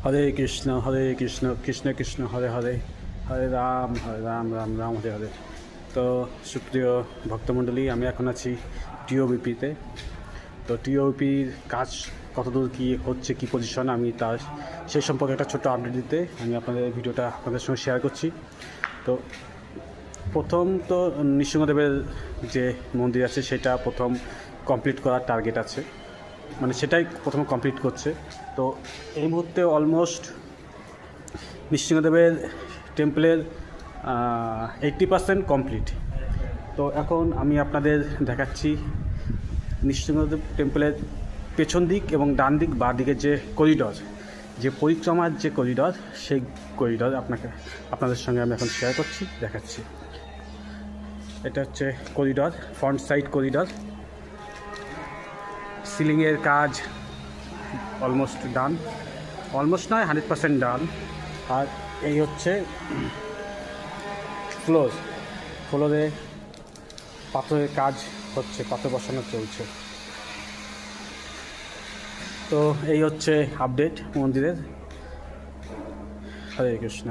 হরে কৃষ্ণ কৃষ্ণ কৃষ্ণ হরে হরে, হরে রাম রাম রাম হরে হরে। তো সুপ্রিয় ভক্তমণ্ডলী, আমি এখন আছি টিওবিপিতে। তো টিওবিপির কাজ কতদূর কী হচ্ছে, কী পজিশন, আমি তার সেই সম্পর্কে একটা ছোট্ট আপডেট দিতে আমি আপনাদের ভিডিওটা আপনাদের সঙ্গে শেয়ার করছি। তো প্রথম তো নৃসিংহদেবের যে মন্দির আছে সেটা প্রথম কমপ্লিট করার টার্গেট আছে, মানে সেটাই প্রথমে কমপ্লিট করছে। তো এই মুহূর্তে অলমোস্ট নৃসিংহদেবের টেম্পলের 80% কমপ্লিট। তো এখন আমি আপনাদের দেখাচ্ছি নৃসিংহদেব টেম্পলের পেছন দিক এবং ডান দিক বাঁ দিকের যে করিডর, যে পরিক্রমার যে করিডর, সেই করিডর আপনাদের সঙ্গে আমি এখন শেয়ার করছি, দেখাচ্ছি। এটা হচ্ছে করিডর, ফ্রন্ট সাইড করিডর। সিলিংয়ের কাজ অলমোস্ট ডান, অলমোস্ট নয় 100% ডান। আর এই হচ্ছে ফ্লোরে পাথরের কাজ হচ্ছে, পাথর বসানো চলছে। তো এই হচ্ছে আপডেট মন্দিরের। হরে কৃষ্ণ।